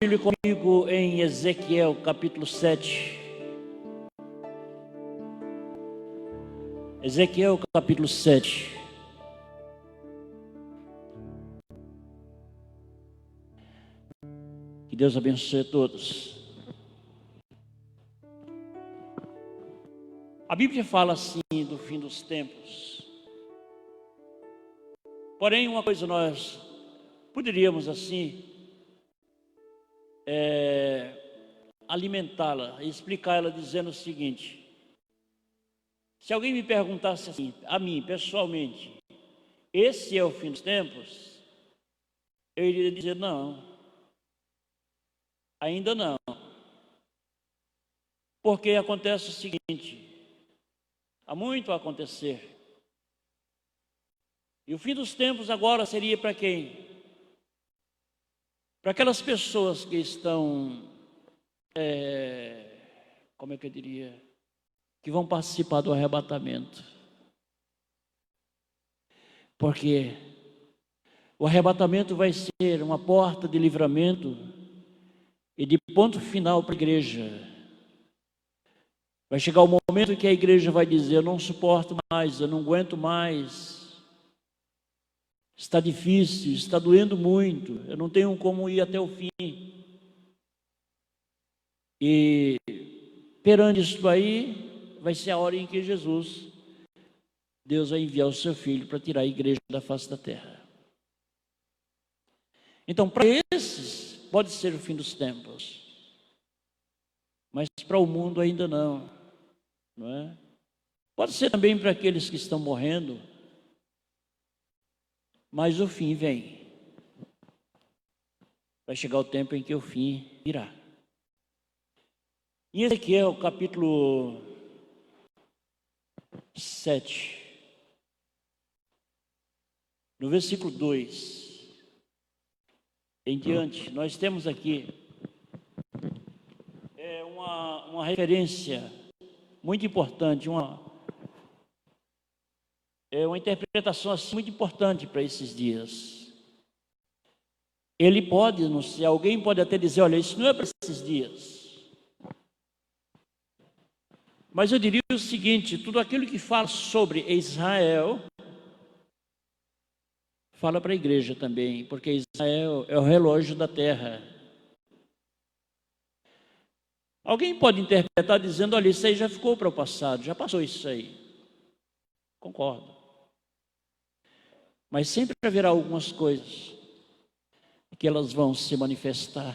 Bíblia comigo em Ezequiel capítulo 7. Ezequiel capítulo 7. Que Deus abençoe a todos. A Bíblia fala assim do fim dos tempos. Porém, uma coisa nós poderíamos assim alimentá-la e explicar ela dizendo o seguinte: se alguém me perguntasse assim, a mim pessoalmente, esse é o fim dos tempos, eu iria dizer não, ainda não. Porque acontece o seguinte: há muito a acontecer. E o fim dos tempos agora seria para quem? Para aquelas pessoas que estão, como é que eu diria? Que vão participar do arrebatamento. Porque o arrebatamento vai ser uma porta de livramento e de ponto final para a igreja. Vai chegar o momento em que a igreja vai dizer: eu não suporto mais, eu não aguento mais. Está difícil, está doendo muito, eu não tenho como ir até o fim. E perante isso aí, vai ser a hora em que Deus vai enviar o seu Filho para tirar a igreja da face da terra. Então, para esses, pode ser o fim dos tempos. Mas para o mundo ainda não é? Pode ser também para aqueles que estão morrendo. Mas o fim vem. Vai chegar o tempo em que o fim virá. Em Ezequiel capítulo 7, no versículo 2 em diante, nós temos aqui uma referência muito importante, uma interpretação assim, muito importante para esses dias. Ele pode, não sei, alguém pode até dizer: olha, isso não é para esses dias. Mas eu diria o seguinte: tudo aquilo que fala sobre Israel, fala para a igreja também, porque Israel é o relógio da terra. Alguém pode interpretar dizendo: olha, isso aí já ficou para o passado, já passou isso aí. Concordo. Mas sempre haverá algumas coisas que elas vão se manifestar.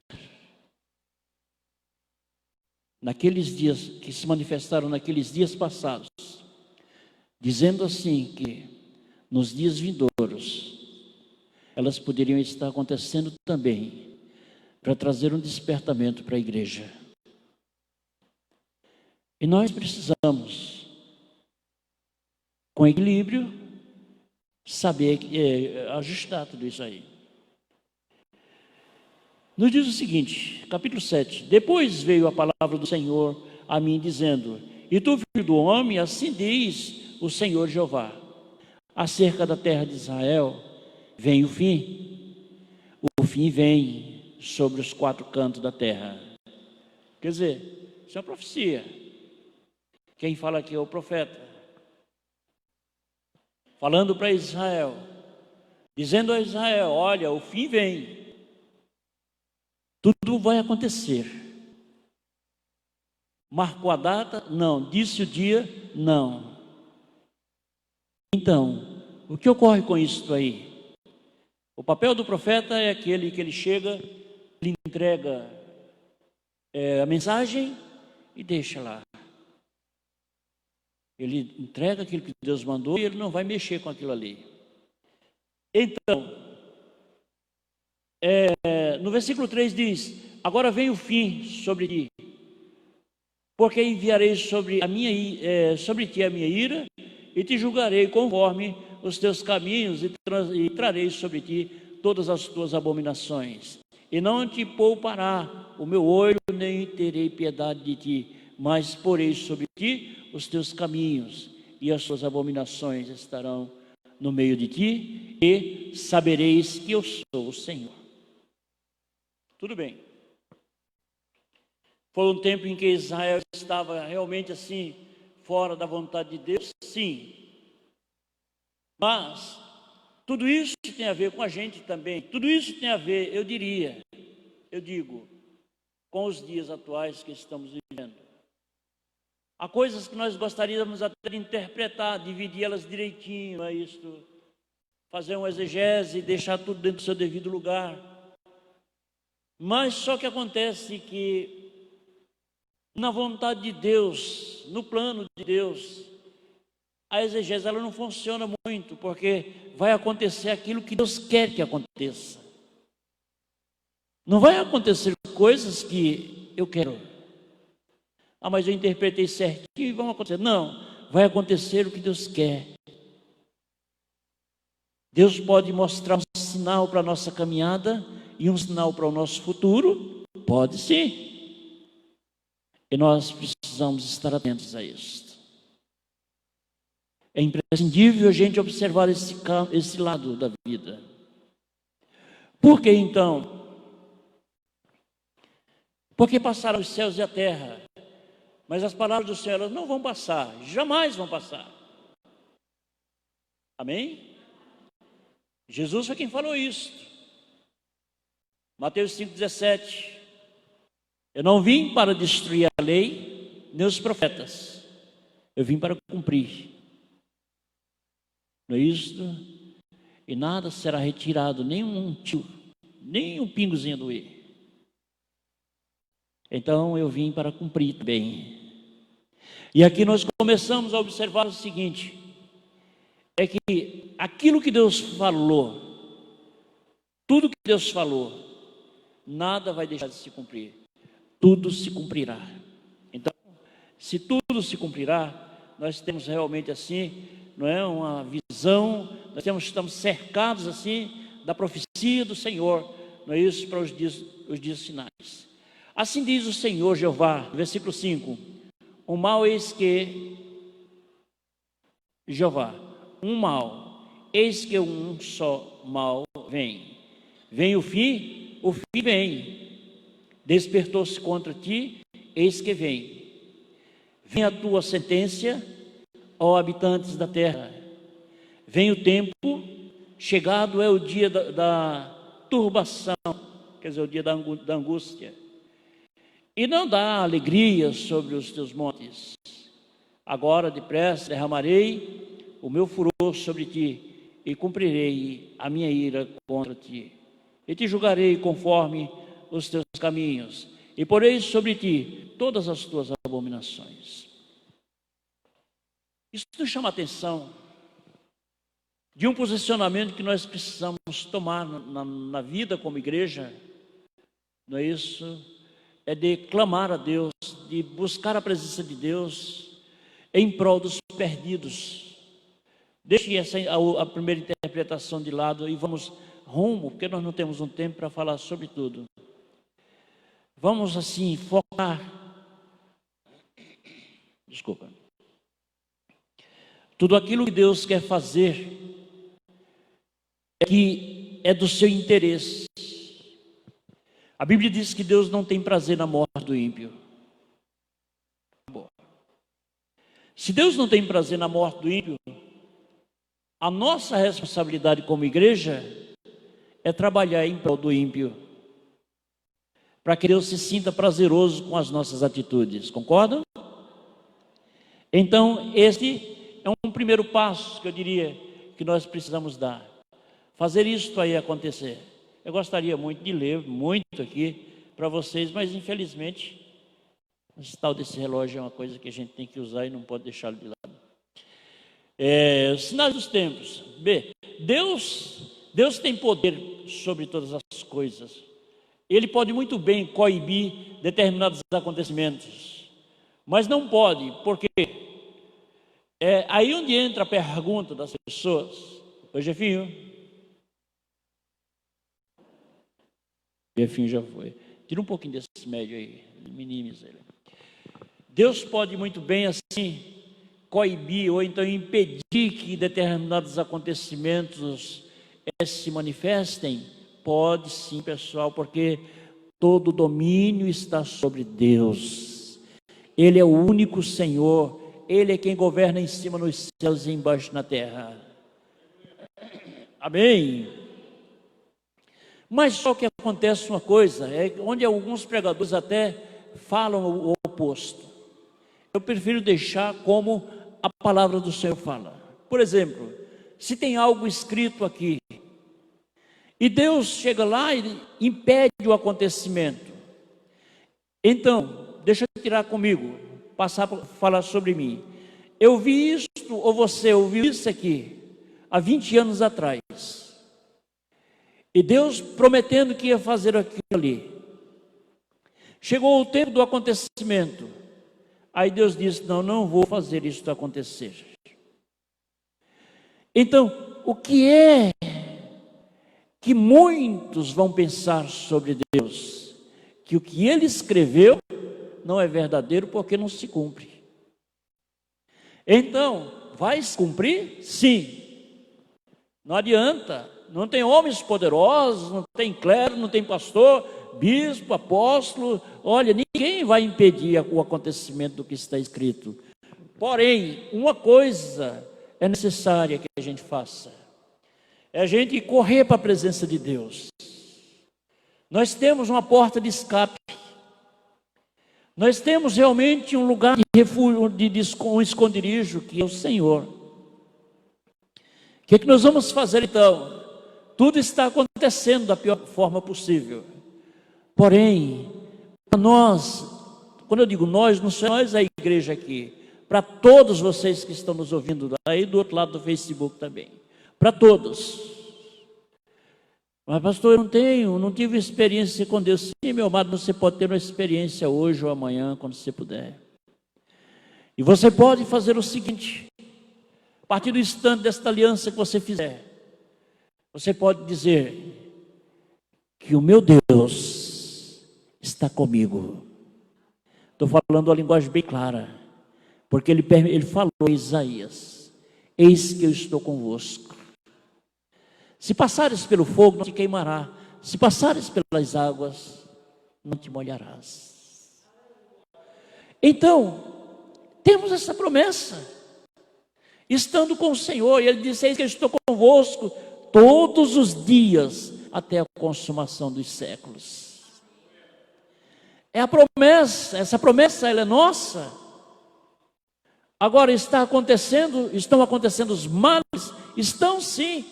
Naqueles dias, que se manifestaram naqueles dias passados, dizendo assim que nos dias vindouros, elas poderiam estar acontecendo também, para trazer um despertamento para a igreja. E nós precisamos, com equilíbrio, saber ajustar tudo isso aí. Nos diz o seguinte, capítulo 7: depois veio a palavra do Senhor a mim dizendo: e tu, filho do homem, assim diz o Senhor Jeová: acerca da terra de Israel vem o fim vem sobre os quatro cantos da terra. Quer dizer, isso é uma profecia. Quem fala aqui é o profeta, falando para Israel, dizendo a Israel: olha, o fim vem, tudo vai acontecer. Marcou a data? Não. Disse o dia? Não. Então, o que ocorre com isso aí? O papel do profeta é aquele que ele chega, ele entrega a mensagem e deixa lá. Ele entrega aquilo que Deus mandou e ele não vai mexer com aquilo ali. Então, no versículo 3 diz: agora vem o fim sobre ti, porque enviarei sobre ti a minha ira, e te julgarei conforme os teus caminhos, e trarei sobre ti todas as tuas abominações. E não te poupará o meu olho, nem terei piedade de ti, mas porei sobre ti os teus caminhos, e as tuas abominações estarão no meio de ti, e sabereis que eu sou o Senhor. Tudo bem. Foi um tempo em que Israel estava realmente assim, fora da vontade de Deus, sim. Mas tudo isso tem a ver com a gente também. Tudo isso tem a ver, eu digo, com os dias atuais que estamos vivendo. Há coisas que nós gostaríamos até de interpretar, dividir-las direitinho, não é isto? Fazer uma exegese e deixar tudo dentro do seu devido lugar. Mas só que acontece que na vontade de Deus, no plano de Deus, a exegese ela não funciona muito, porque vai acontecer aquilo que Deus quer que aconteça. Não vai acontecer coisas que eu quero. Ah, mas eu interpretei certinho e vão acontecer. Não, vai acontecer o que Deus quer. Deus pode mostrar um sinal para a nossa caminhada e um sinal para o nosso futuro? Pode sim. E nós precisamos estar atentos a isso. É imprescindível a gente observar esse lado da vida. Por que então? Porque passaram os céus e a terra, mas as palavras do Senhor elas não vão passar, jamais vão passar. Amém? Jesus foi quem falou isso. Mateus 5,17. Eu não vim para destruir a lei, nem os profetas. Eu vim para cumprir. Não é isso? E nada será retirado, nem um pingozinho do i. Então eu vim para cumprir também. E aqui nós começamos a observar o seguinte: é que aquilo que Deus falou, tudo que Deus falou, nada vai deixar de se cumprir. Tudo se cumprirá. Então, se tudo se cumprirá, nós temos realmente assim, não é, uma visão, nós estamos cercados assim da profecia do Senhor, não é isso, para os dias finais. Assim diz o Senhor Jeová, versículo 5: o mal eis que Jeová, um mal, eis que um só mal vem. Vem o fim vem. Despertou-se contra ti, eis que vem. Vem a tua sentença, ó habitantes da terra. Vem o tempo, chegado é o dia da turbação, quer dizer, o dia da angústia. E não dá alegria sobre os teus montes. Agora depressa derramarei o meu furor sobre ti, e cumprirei a minha ira contra ti. E te julgarei conforme os teus caminhos, e porei sobre ti todas as tuas abominações. Isso nos chama a atenção de um posicionamento que nós precisamos tomar na vida como igreja. Não é isso? É de clamar a Deus, de buscar a presença de Deus em prol dos perdidos. Deixe a primeira interpretação de lado e vamos rumo, porque nós não temos um tempo para falar sobre tudo. Vamos assim focar. Desculpa. Tudo aquilo que Deus quer fazer que é do seu interesse. A Bíblia diz que Deus não tem prazer na morte do ímpio. Se Deus não tem prazer na morte do ímpio, a nossa responsabilidade como igreja é trabalhar em prol do ímpio, para que Deus se sinta prazeroso com as nossas atitudes. Concordam? Então, este é um primeiro passo que eu diria que nós precisamos dar. Fazer isso aí acontecer. Eu gostaria muito de ler muito aqui para vocês, mas infelizmente esse tal desse relógio é uma coisa que a gente tem que usar e não pode deixá-lo de lado. Os sinais dos tempos. B. Deus tem poder sobre todas as coisas. Ele pode muito bem coibir determinados acontecimentos, mas não pode, porque é aí onde entra a pergunta das pessoas. Ô Jefinho já foi. Tira um pouquinho desse médio aí, minimiza ele. Deus pode muito bem assim coibir ou então impedir que determinados acontecimentos se manifestem? Pode sim, pessoal, porque todo domínio está sobre Deus. Ele é o único Senhor, Ele é quem governa em cima nos céus e embaixo na terra. Amém? Mas só que acontece uma coisa, onde alguns pregadores até falam o oposto. Eu prefiro deixar como a palavra do Senhor fala. Por exemplo, se tem algo escrito aqui, e Deus chega lá e impede o acontecimento. Então, deixa eu tirar comigo, passar para falar sobre mim. Eu vi isto, ou você ouviu isso aqui, há 20 anos atrás. E Deus prometendo que ia fazer aquilo ali. Chegou o tempo do acontecimento. Aí Deus disse, não vou fazer isso acontecer. Então, o que é que muitos vão pensar sobre Deus? Que o que Ele escreveu não é verdadeiro porque não se cumpre. Então, vai se cumprir? Sim. Não adianta. Não tem homens poderosos, não tem clero, não tem pastor, bispo, apóstolo. Olha, ninguém vai impedir o acontecimento do que está escrito. Porém, uma coisa é necessária que a gente faça. É a gente correr para a presença de Deus. Nós temos uma porta de escape. Nós temos realmente um lugar de refúgio, um esconderijo, que é o Senhor. O que é que nós vamos fazer então? Tudo está acontecendo da pior forma possível. Porém, para nós, quando eu digo nós, não sou nós a igreja aqui, para todos vocês que estão nos ouvindo aí do outro lado do Facebook também, para todos. Mas pastor, eu não tive experiência com Deus. Sim, meu amado, você pode ter uma experiência hoje ou amanhã, quando você puder. E você pode fazer o seguinte, a partir do instante desta aliança que você fizer, você pode dizer que o meu Deus está comigo. Estou falando uma linguagem bem clara, porque ele falou a Isaías, eis que eu estou convosco. Se passares pelo fogo, não te queimará. Se passares pelas águas, não te molharás. Então, temos essa promessa. Estando com o Senhor, e Ele disse, eis que eu estou convosco todos os dias, até a consumação dos séculos. É a promessa, essa promessa ela é nossa. Agora estão acontecendo os males? Estão sim.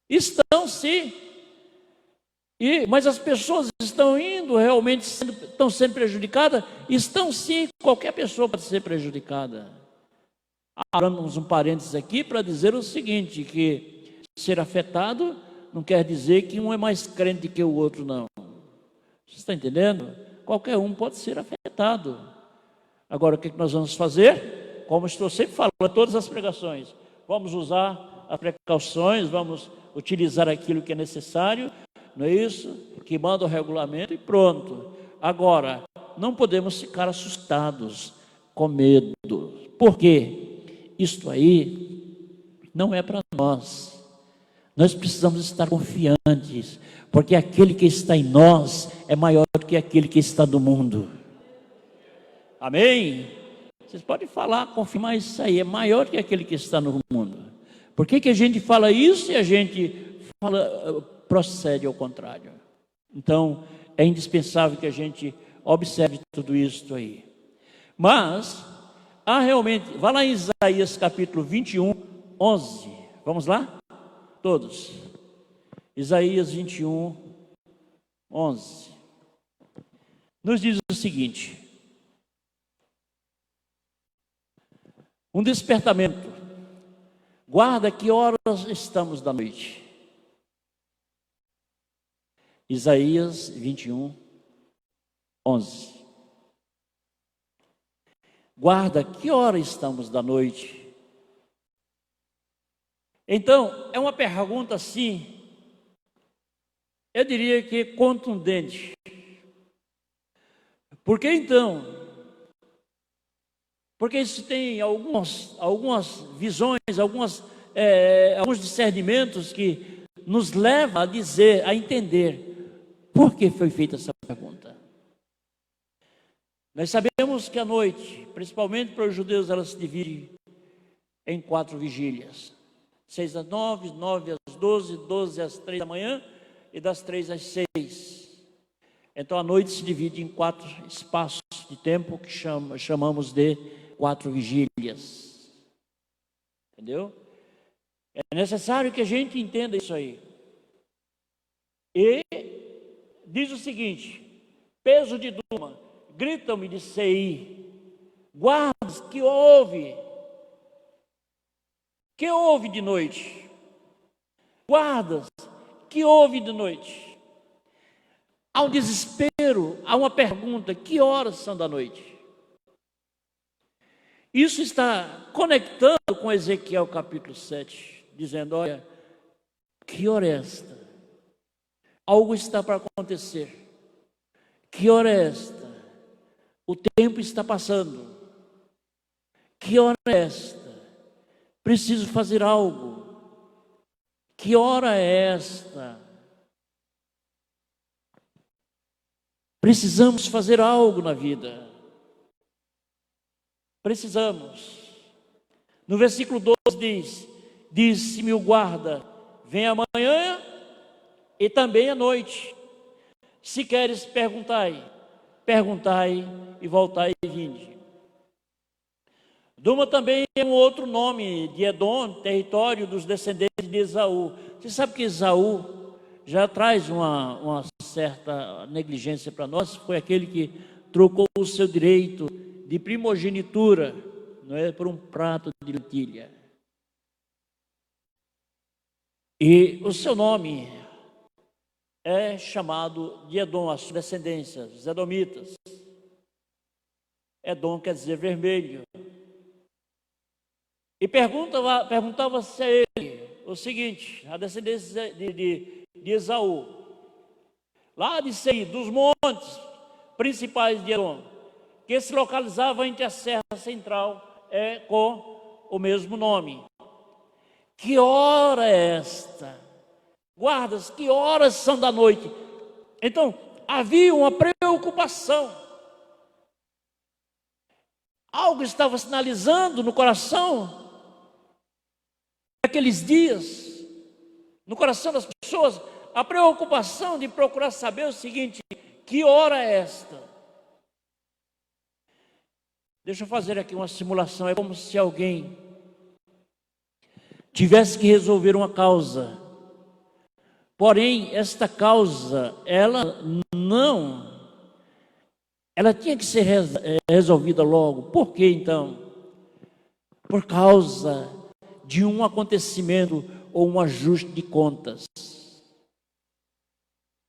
Estão sim. Mas as pessoas estão indo realmente, estão sendo prejudicadas? Estão sim, qualquer pessoa pode ser prejudicada. Abramos um parênteses aqui para dizer o seguinte, que ser afetado não quer dizer que um é mais crente que o outro, não. Você está entendendo? Qualquer um pode ser afetado. Agora, o que nós vamos fazer? Como estou sempre falando em todas as pregações, vamos usar as precauções, vamos utilizar aquilo que é necessário, não é isso? Que manda o regulamento e pronto. Agora, não podemos ficar assustados, com medo. Por quê? Isto aí não é para nós. Nós precisamos estar confiantes, porque aquele que está em nós é maior do que aquele que está no mundo. Amém? Vocês podem falar, confirmar isso aí, é maior que aquele que está no mundo. Por que a gente fala isso e a gente procede ao contrário? Então, é indispensável que a gente observe tudo isso aí. Mas, realmente, vá lá em Isaías capítulo 21, 11. Vamos lá? Todos. Isaías 21, 11. Nos diz o seguinte: um despertamento. Guarda que horas estamos da noite. Isaías 21, 11. Guarda que hora estamos da noite. Então, é uma pergunta assim, eu diria que contundente. Por que então? Porque isso tem algumas visões, alguns discernimentos que nos levam a dizer, a entender Por que foi feita essa pergunta? Nós sabemos que a noite, principalmente para os judeus, ela se divide em 4 vigílias. 6 às 9, 9 às 12, 12 às 3 da manhã e das 3 às 6. Então a noite se divide em 4 espaços de tempo que chamamos de 4 vigílias. Entendeu? É necessário que a gente entenda isso aí. E diz o seguinte: peso de Duma, gritam-me de Sei, guardas, que houve de noite? Guardas, que houve de noite? Há um desespero, há uma pergunta: que horas são da noite? Isso está conectando com Ezequiel capítulo 7, dizendo: olha, que hora é esta? Algo está para acontecer. Que hora é esta? O tempo está passando. Que hora é esta? Preciso fazer algo. Que hora é esta? Precisamos fazer algo na vida. Precisamos. No versículo 12 diz: disse-me o guarda, vem amanhã e também à noite. Se queres, perguntai e voltai e vinde. Duma também é um outro nome de Edom, território dos descendentes de Esaú. Você sabe que Esaú já traz uma certa negligência para nós. Foi aquele que trocou o seu direito de primogenitura, não é, por um prato de lentilha. E o seu nome é chamado de Edom, a sua descendência, os edomitas. Edom quer dizer vermelho. E perguntava-se a ele o seguinte: a descendência de Esaú, lá de Seir, dos montes principais de Edom, que se localizava entre a Serra Central, com o mesmo nome. Que hora é esta? Guardas, que horas são da noite? Então, havia uma preocupação. Algo estava sinalizando no coração naqueles dias, no coração das pessoas, a preocupação de procurar saber o seguinte: que hora é esta? Deixa eu fazer aqui uma simulação. É como se alguém tivesse que resolver uma causa. Porém, esta causa, ela tinha que ser resolvida logo. Por quê, então? Por causa de um acontecimento ou um ajuste de contas.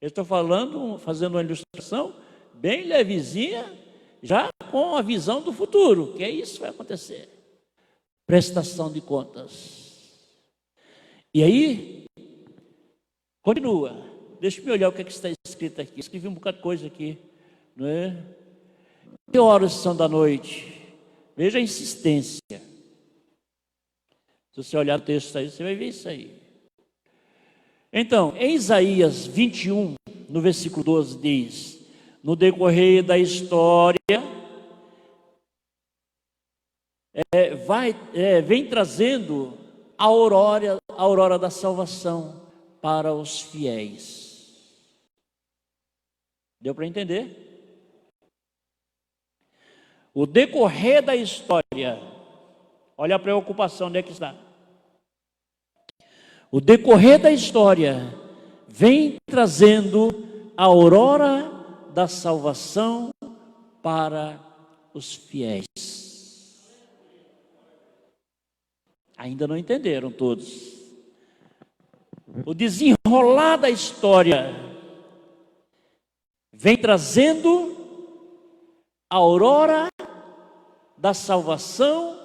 Eu estou fazendo uma ilustração bem levezinha, já com a visão do futuro, que é isso que vai acontecer. Prestação de contas. E aí, continua. Deixa eu olhar o que está escrito aqui. Escrevi um bocado de coisa aqui, não é? Que horas são da noite? Veja a insistência. Se você olhar o texto aí, você vai ver isso aí. Então, em Isaías 21, no versículo 12, diz: no decorrer da história, vem trazendo a aurora da salvação para os fiéis. Deu para entender? O decorrer da história, olha a preocupação, onde é que está? O decorrer da história vem trazendo a aurora da salvação para os fiéis. Ainda não entenderam todos. O desenrolar da história vem trazendo a aurora da salvação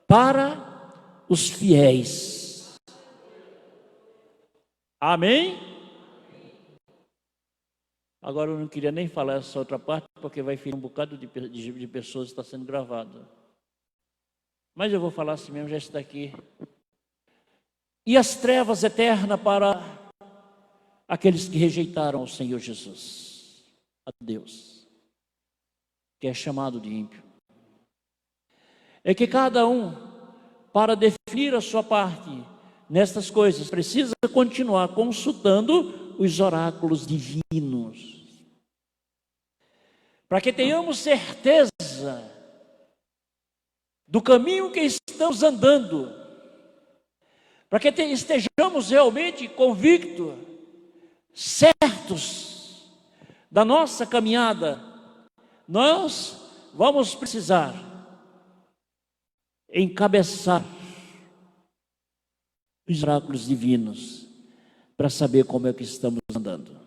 para os fiéis. Amém? Agora eu não queria nem falar essa outra parte, porque vai ficar um bocado de pessoas que está sendo gravado. Mas eu vou falar assim mesmo, já está aqui. E as trevas eternas para aqueles que rejeitaram o Senhor Jesus, a Deus, que é chamado de ímpio. É que cada um, para definir a sua parte nestas coisas, precisa continuar consultando os oráculos divinos, para que tenhamos certeza do caminho que estamos andando, para que estejamos realmente convictos, certos da nossa caminhada. Nós vamos precisar encabeçar os oráculos divinos para saber como é que estamos andando.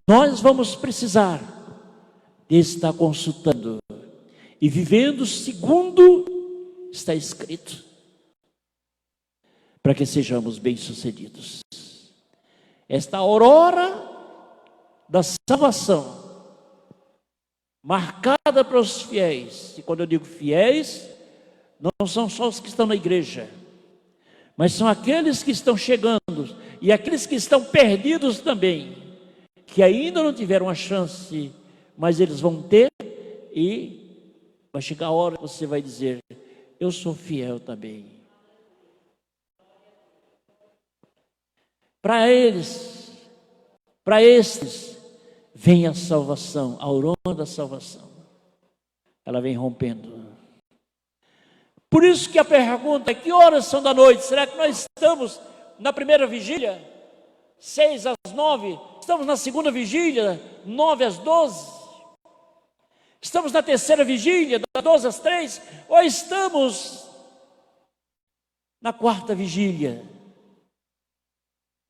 Nós vamos precisar de estar consultando e vivendo segundo está escrito, para que sejamos bem-sucedidos. Esta aurora da salvação, marcada para os fiéis, e quando eu digo fiéis, não são só os que estão na igreja, mas são aqueles que estão chegando, e aqueles que estão perdidos também, que ainda não tiveram a chance, mas eles vão ter, e vai chegar a hora que você vai dizer: eu sou fiel também. Para eles, para estes, vem a salvação, a aurora da salvação. Ela vem rompendo. Por isso que a pergunta é: que horas são da noite? Será que nós estamos na primeira vigília, 6 às 9? Estamos na segunda vigília, 9 às 12? Estamos na terceira vigília, das 12 às 3? Ou estamos na quarta vigília,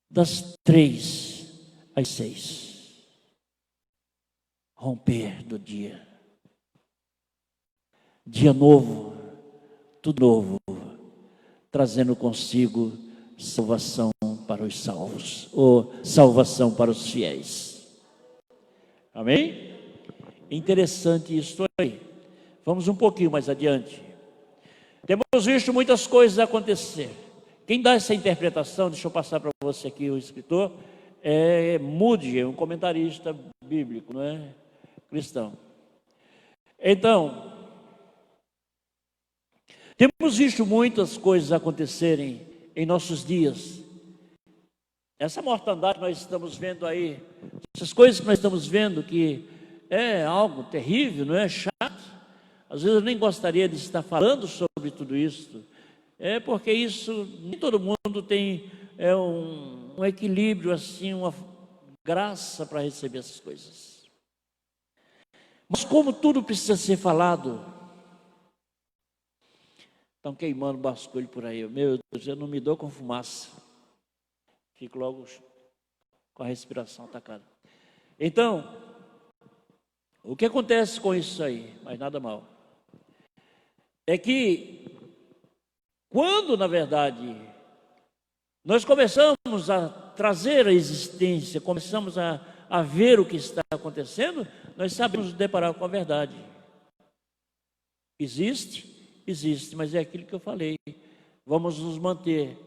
das 3 às 6? Romper do dia. Dia novo, tudo novo, trazendo consigo salvação para os salvos, ou salvação para os fiéis. Amém? Interessante isso aí. Vamos um pouquinho mais adiante. Temos visto muitas coisas acontecer. Quem dá essa interpretação, deixa eu passar para você aqui, o escritor, é Moody, um comentarista bíblico, não é? Cristão. Então, temos visto muitas coisas acontecerem em nossos dias. Essa mortandade que nós estamos vendo aí, essas coisas que nós estamos vendo, que é algo terrível, não é? Chato. Às vezes eu nem gostaria de estar falando sobre tudo isso, porque isso, nem todo mundo tem um equilíbrio assim, uma graça para receber essas coisas. Mas como tudo precisa ser falado, estão queimando basculho por aí. Meu Deus, eu não me dou com fumaça. Fico logo com a respiração atacada. Então, o que acontece com isso aí? Mas nada mal. É que, quando na verdade, nós começamos a trazer a existência, começamos a ver o que está acontecendo, nós sabemos nos deparar com a verdade. Existe, mas é aquilo que eu falei. Vamos nos manter,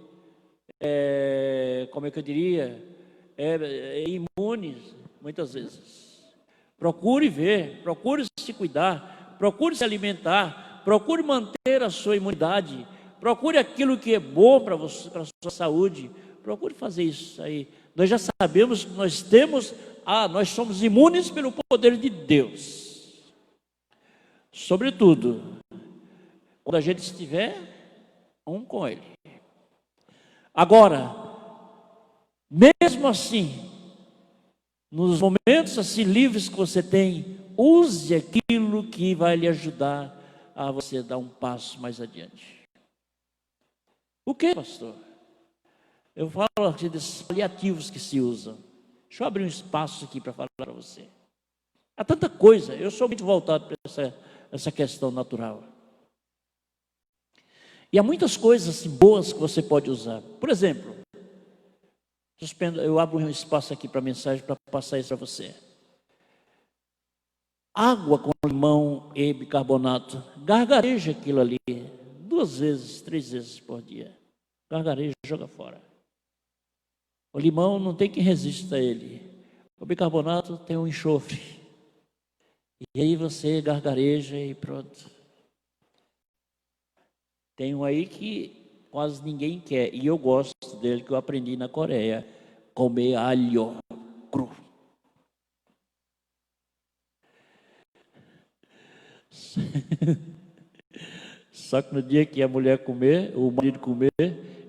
como é que eu diria, imunes, muitas vezes. Procure ver, procure se cuidar, procure se alimentar, procure manter a sua imunidade, procure aquilo que é bom para você, para a sua saúde, procure fazer isso aí. Nós já sabemos que nós somos imunes pelo poder de Deus. Sobretudo, quando a gente estiver um com Ele. Agora, mesmo assim, nos momentos assim livres que você tem, use aquilo que vai lhe ajudar a você dar um passo mais adiante. O que, pastor? Eu falo aqui desses paliativos que se usam. Deixa eu abrir um espaço aqui para falar para você. Há tanta coisa, eu sou muito voltado para essa questão natural. E há muitas coisas assim, boas que você pode usar. Por exemplo, eu abro um espaço aqui para mensagem para passar isso para você. Água com limão e bicarbonato. Gargareja aquilo ali 2 vezes, 3 vezes por dia. Gargareja, joga fora. O limão não tem quem resista a ele. O bicarbonato tem um enxofre. E aí você gargareja e pronto. Tem um aí que quase ninguém quer. E eu gosto dele, que eu aprendi na Coreia. Comer alho cru. Só que no dia que a mulher comer, o marido comer,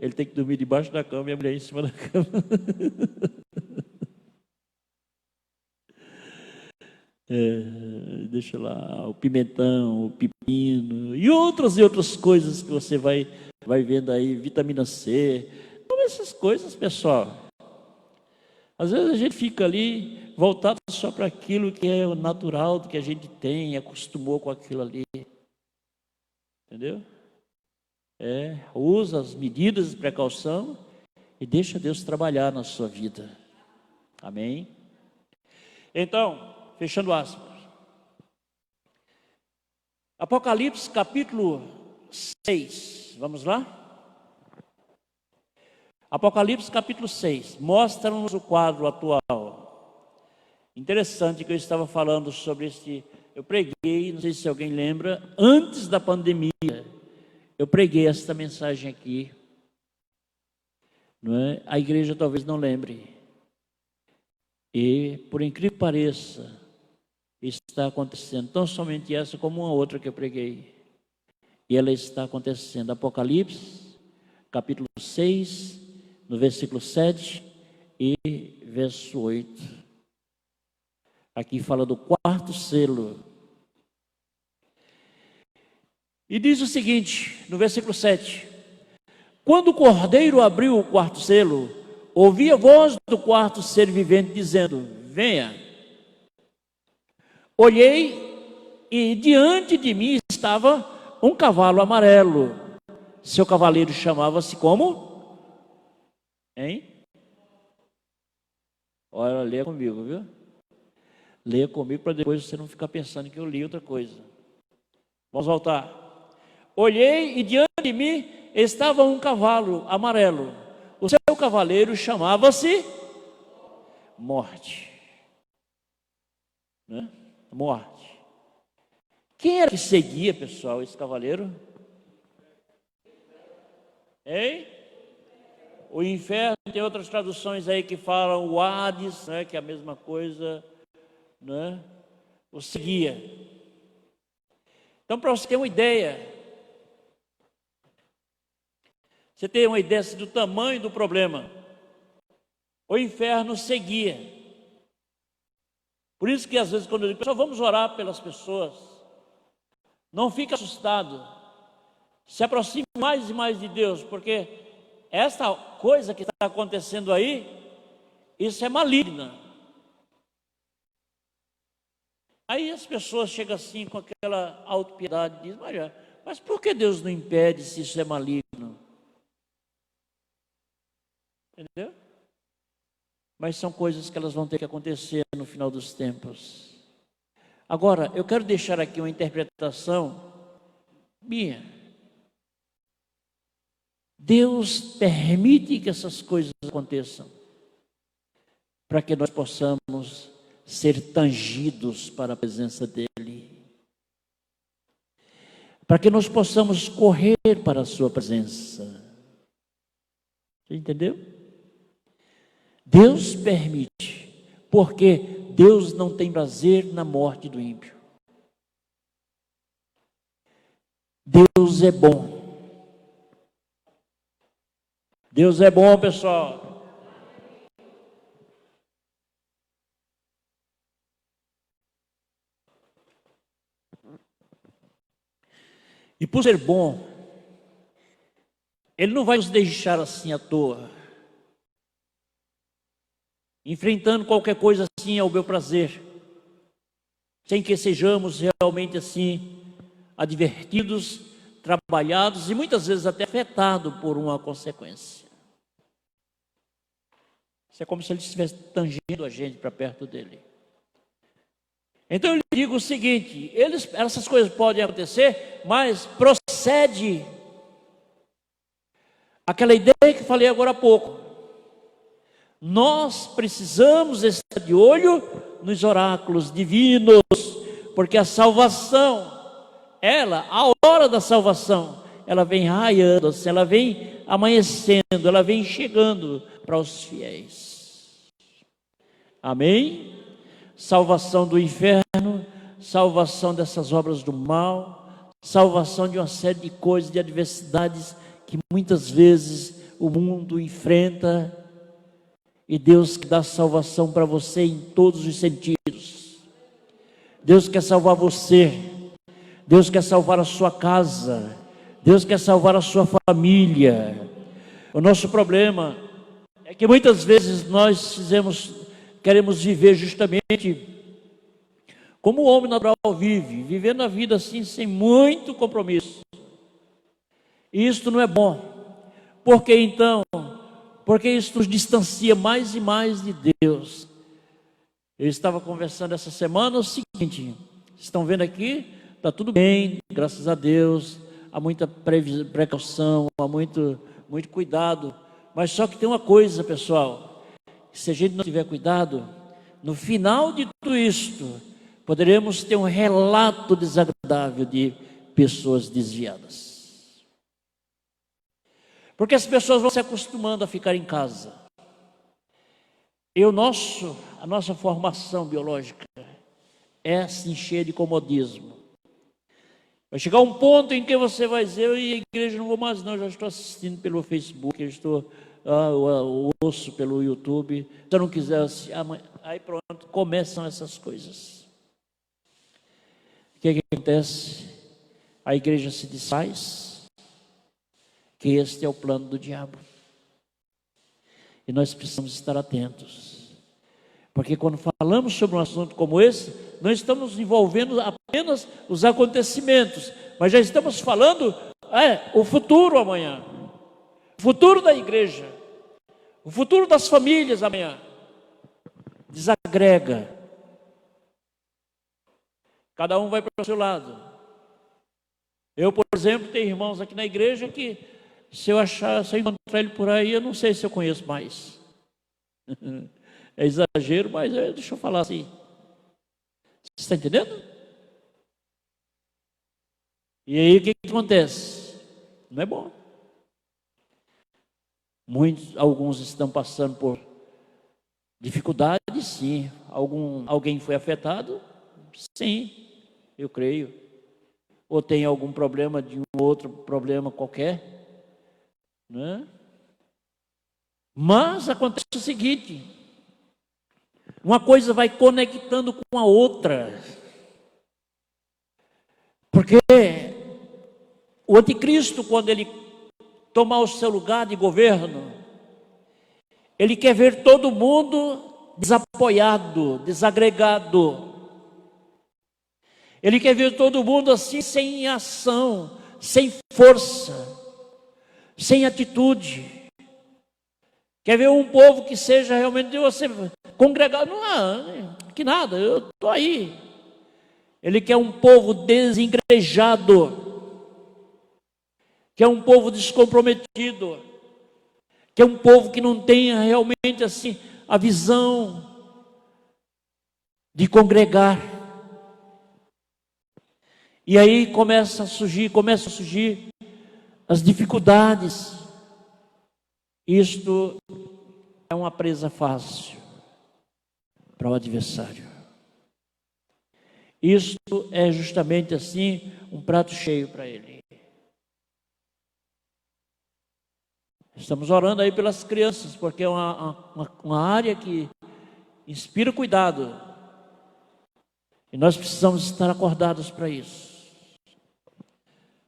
ele tem que dormir debaixo da cama e a mulher em cima da cama. Deixa lá, o pimentão, o pepino e outras coisas que você vai vendo aí, vitamina C. Então, essas coisas, pessoal. Às vezes a gente fica ali voltado só para aquilo que é o natural, do que a gente tem, acostumou com aquilo ali. Entendeu? Usa as medidas de precaução e deixa Deus trabalhar na sua vida. Amém? Então, fechando aspas. Apocalipse capítulo 6. Vamos lá? Apocalipse capítulo 6. Mostra-nos o quadro atual. Interessante que eu estava falando sobre este. Eu preguei, não sei se alguém lembra, antes da pandemia. Eu preguei esta mensagem aqui. Não é? A igreja talvez não lembre. E, por incrível que pareça, está acontecendo, tão somente essa como uma outra que eu preguei. E ela está acontecendo. Apocalipse, capítulo 6, no versículo 7 e verso 8. Aqui fala do quarto selo. E diz o seguinte, no versículo 7. Quando o cordeiro abriu o quarto selo, ouvi a voz do quarto ser vivente dizendo: venha. Olhei e diante de mim estava um cavalo amarelo. Seu cavaleiro chamava-se como? Hein? Olha, leia comigo, viu? Leia comigo para depois você não ficar pensando que eu li outra coisa. Vamos voltar. Olhei e diante de mim estava um cavalo amarelo. O seu cavaleiro chamava-se Morte. Né? Morte. Quem era que seguia, pessoal, esse cavaleiro? Hein? O inferno, tem outras traduções aí que falam o Hades, né, que é a mesma coisa, né? O seguia. Então, para você ter uma ideia, do tamanho do problema, o inferno seguia. Por isso que às vezes quando eu digo, pessoal, vamos orar pelas pessoas, não fique assustado, se aproxime mais e mais de Deus, porque essa coisa que está acontecendo aí, isso é maligna. Aí as pessoas chegam assim com aquela autopiedade e dizem, Maria, mas por que Deus não impede se isso é maligno? Entendeu? Mas são coisas que elas vão ter que acontecer no final dos tempos. Agora, eu quero deixar aqui uma interpretação minha. Deus permite que essas coisas aconteçam para que nós possamos ser tangidos para a presença dEle, para que nós possamos correr para a sua presença. Você entendeu? Deus permite, porque Deus não tem prazer na morte do ímpio. Deus é bom. Deus é bom, pessoal. E por ser bom, Ele não vai nos deixar assim à toa, enfrentando qualquer coisa assim ao meu prazer, sem que sejamos realmente assim advertidos, trabalhados e muitas vezes até afetados por uma consequência. Isso é como se Ele estivesse tangendo a gente para perto dEle. Então eu lhe digo o seguinte, essas coisas podem acontecer, mas procede aquela ideia que falei agora há pouco. Nós precisamos estar de olho nos oráculos divinos, porque a salvação, a hora da salvação, ela vem raiando, ela vem amanhecendo, ela vem chegando para os fiéis. Amém? Salvação do inferno, salvação dessas obras do mal, salvação de uma série de coisas, de adversidades que muitas vezes o mundo enfrenta, e Deus dá salvação para você em todos os sentidos. Deus quer salvar você, Deus quer salvar a sua casa, Deus quer salvar a sua família. O nosso problema é que muitas vezes nós queremos viver justamente como o homem natural vive, vivendo a vida assim, sem muito compromisso. E isso não é bom. Por que então? Porque isso nos distancia mais e mais de Deus. Eu estava conversando essa semana o seguinte: estão vendo aqui? Está tudo bem, graças a Deus. Há muita precaução, há muito cuidado. Mas só que tem uma coisa, pessoal: se a gente não tiver cuidado, no final de tudo isto, poderemos ter um relato desagradável de pessoas desviadas. Porque as pessoas vão se acostumando a ficar em casa. E a nossa formação biológica é se encher de comodismo. Vai chegar um ponto em que você vai dizer: eu e a igreja não vou mais não, já estou assistindo pelo Facebook, eu estou ouço pelo YouTube. Se eu não quiser assistir, aí pronto, começam essas coisas. O que acontece? A igreja se desfaz. Que este é o plano do diabo. E nós precisamos estar atentos. Porque quando falamos sobre um assunto como esse, não estamos envolvendo apenas os acontecimentos, mas já estamos falando o futuro amanhã, o futuro da igreja, o futuro das famílias amanhã. Desagrega. Cada um vai para o seu lado. Eu, por exemplo, tenho irmãos aqui na igreja que, se eu encontrar ele por aí, eu não sei se eu conheço mais. É exagero, mas deixa eu falar assim. Você está entendendo? E aí o que acontece? Não é bom. Alguns estão passando por dificuldades, sim. Alguém foi afetado? Sim, eu creio. Ou tem algum problema de um outro problema qualquer? Né? Mas acontece o seguinte: uma coisa vai conectando com a outra, porque o anticristo, quando ele tomar o seu lugar de governo, ele quer ver todo mundo desapoiado, desagregado. Ele quer ver todo mundo assim, sem ação, sem força, sem atitude. Quer ver um povo que seja realmente de você congregar? Não, que nada, eu estou aí. Ele quer um povo desengrejado, quer um povo descomprometido, quer um povo que não tenha realmente assim a visão de congregar. E aí começam a surgir as dificuldades. Isto é uma presa fácil para o adversário. Isto é justamente assim um prato cheio para ele. Estamos orando aí pelas crianças, porque é uma área que inspira cuidado. E nós precisamos estar acordados para isso.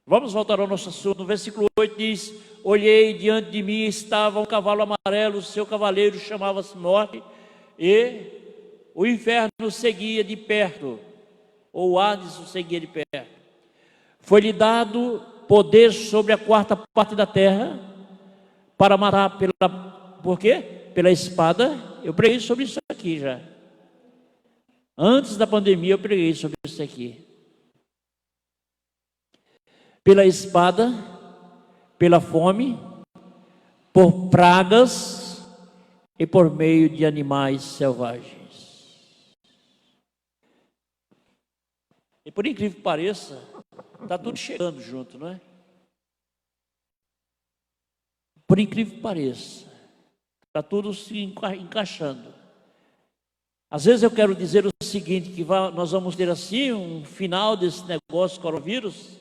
Vamos voltar ao nosso assunto. No versículo 8 diz: olhei, diante de mim estava um cavalo amarelo, o seu cavaleiro chamava-se Morte, e o inferno seguia de perto, ou o Hades o seguia de perto. Foi-lhe dado poder sobre a quarta parte da terra, para matar por quê? Pela espada. Eu preguei sobre isso aqui já. Antes da pandemia eu preguei sobre isso aqui. Pela espada, pela fome, por pragas e por meio de animais selvagens. E por incrível que pareça, está tudo chegando junto, não é? Por incrível que pareça, está tudo se encaixando. Às vezes eu quero dizer o seguinte, que nós vamos ter assim um final desse negócio coronavírus,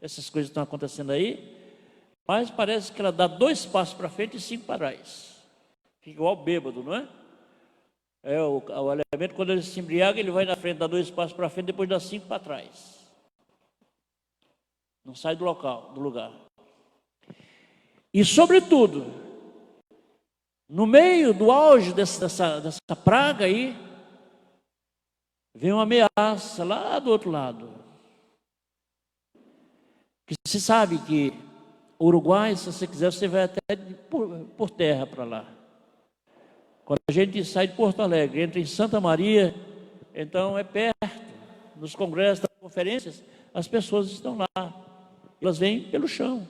essas coisas estão acontecendo aí, mas parece que ela dá 2 passos para frente e 5 para trás. Fica igual bêbado, não é? O elemento, quando ele se embriaga, ele vai na frente, dá 2 passos para frente, depois dá 5 para trás. Não sai do lugar. E sobretudo, no meio do auge dessa praga aí, vem uma ameaça lá do outro lado. Que se sabe que o Uruguai, se você quiser, você vai até por terra para lá. Quando a gente sai de Porto Alegre, entra em Santa Maria, então é perto, nos congressos, nas conferências, as pessoas estão lá. Elas vêm pelo chão.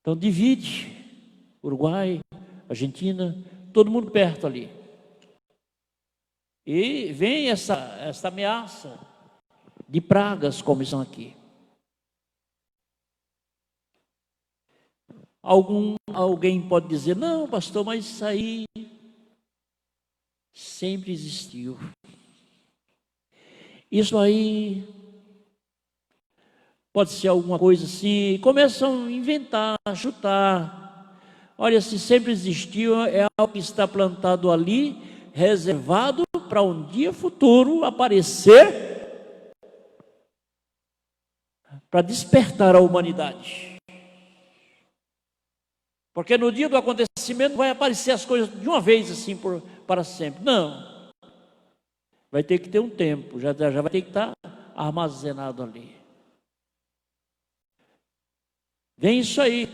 Então divide Uruguai, Argentina, todo mundo perto ali. E vem essa ameaça de pragas como estão aqui. Alguém pode dizer, não, pastor, mas isso aí sempre existiu. Isso aí pode ser alguma coisa assim. Começam a inventar, a chutar. Olha, se sempre existiu, é algo que está plantado ali, reservado para um dia futuro aparecer, para despertar a humanidade. Porque no dia do acontecimento vai aparecer as coisas de uma vez assim para sempre. Não. Vai ter que ter um tempo, já vai ter que estar armazenado ali. Vem isso aí.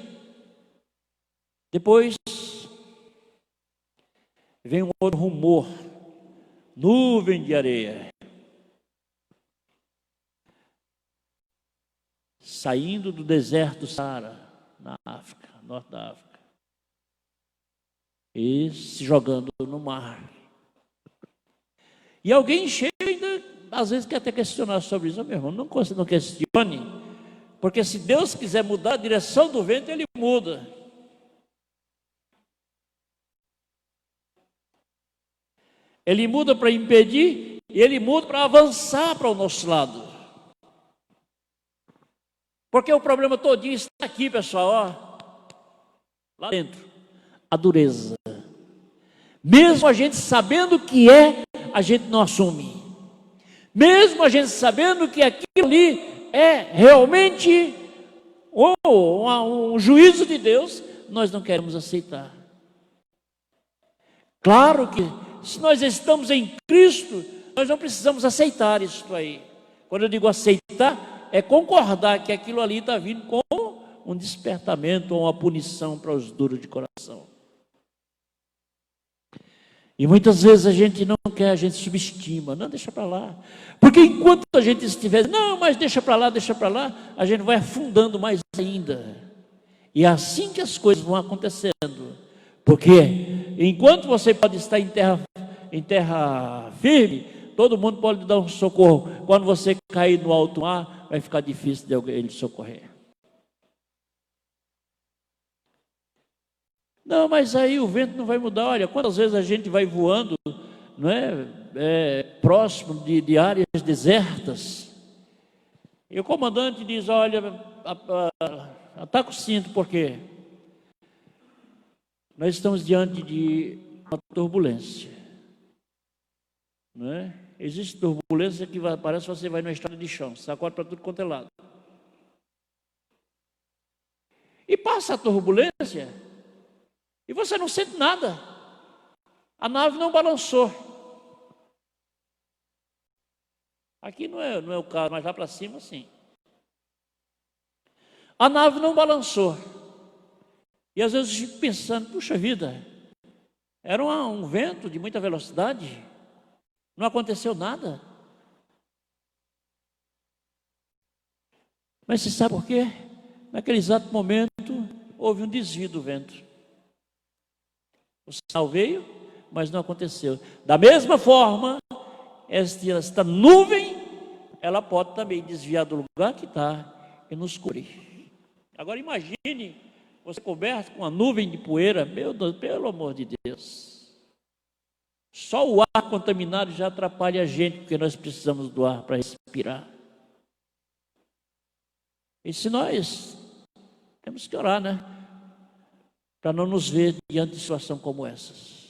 Depois vem um outro rumor. Nuvem de areia. Saindo do deserto do Saara, na África, norte da África. E se jogando no mar. E alguém chega ainda, às vezes quer até questionar sobre isso. Meu irmão, não questione, porque se Deus quiser mudar a direção do vento, Ele muda. Ele muda para impedir e Ele muda para avançar para o nosso lado. Porque o problema todinho está aqui, pessoal, ó, lá dentro, a dureza. Mesmo a gente sabendo o que é, a gente não assume. Mesmo a gente sabendo que aquilo ali é realmente um juízo de Deus, nós não queremos aceitar. Claro que se nós estamos em Cristo, nós não precisamos aceitar isso aí. Quando eu digo aceitar, é concordar que aquilo ali está vindo com um despertamento ou uma punição para os duros de coração. E muitas vezes a gente não quer, a gente subestima, não, deixa para lá. Porque enquanto a gente estiver, não, mas deixa para lá, a gente vai afundando mais ainda. E é assim que as coisas vão acontecendo. Porque enquanto você pode estar em terra firme, todo mundo pode dar um socorro. Quando você cair no alto mar, vai ficar difícil de alguém lhe socorrer. Não, mas aí o vento não vai mudar. Olha, quantas vezes a gente vai voando, não é, próximo de áreas desertas, e o comandante diz, olha, ataca o cinto, por quê? Nós estamos diante de uma turbulência, não é? Existe turbulência que parece que você vai numa estrada de chão, sacode para tudo quanto é lado. E passa a turbulência, e você não sente nada. A nave não balançou. Aqui não é o caso, mas lá para cima sim. A nave não balançou. E às vezes eu fico pensando, puxa vida, era um vento de muita velocidade, não aconteceu nada. Mas você sabe por quê? Naquele exato momento, houve um desvio do vento. O sinal veio, mas não aconteceu. Da mesma forma, esta nuvem, ela pode também desviar do lugar que está e nos cobrir. Agora imagine você coberto com uma nuvem de poeira, meu Deus, pelo amor de Deus. Só o ar contaminado já atrapalha a gente, porque nós precisamos do ar para respirar. E se nós temos que orar, né? Para não nos ver diante de situação como essas.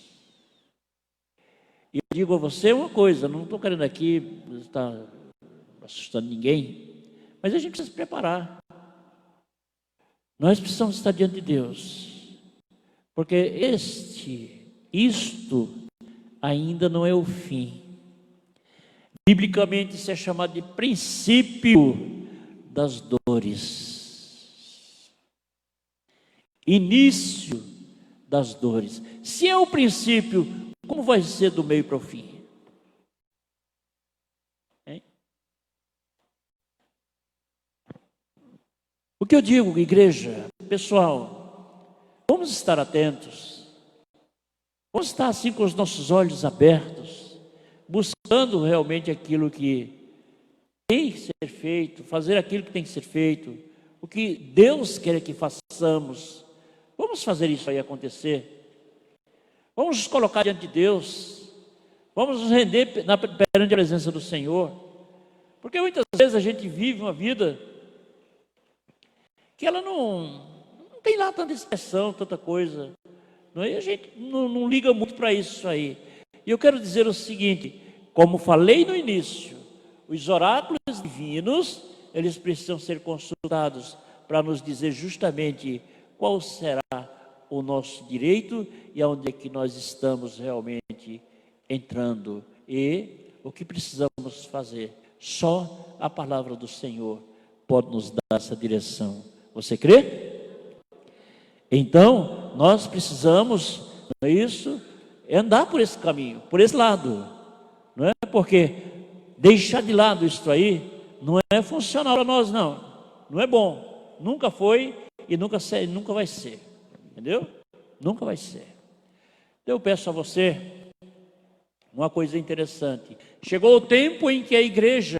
E eu digo a você uma coisa, não estou querendo aqui estar assustando ninguém, mas a gente precisa se preparar. Nós precisamos estar diante de Deus, porque isto ainda não é o fim. Biblicamente isso é chamado de princípio das dores. Início das dores. Se é o princípio, como vai ser do meio para o fim? Hein? O que eu digo, igreja, pessoal, vamos estar atentos. Vamos estar assim com os nossos olhos abertos, buscando realmente aquilo que tem que ser feito, fazer aquilo que tem que ser feito, o que Deus quer que façamos. Vamos fazer isso aí acontecer. Vamos nos colocar diante de Deus. Vamos nos render perante a presença do Senhor. Porque muitas vezes a gente vive uma vida que ela não tem lá tanta expressão, tanta coisa. Não é? A gente não liga muito para isso aí. E eu quero dizer o seguinte, como falei no início, os oráculos divinos, eles precisam ser consultados para nos dizer justamente qual será o nosso direito e aonde é que nós estamos realmente entrando e o que precisamos fazer. Só a palavra do Senhor pode nos dar essa direção. Você crê? Então, nós precisamos, não é isso? Andar por esse caminho, por esse lado. Não é? Porque deixar de lado isso aí não é funcional para nós, não. Não é bom. Nunca foi e nunca vai ser. Entendeu? Nunca vai ser. Então eu peço a você uma coisa interessante. Chegou o tempo em que a igreja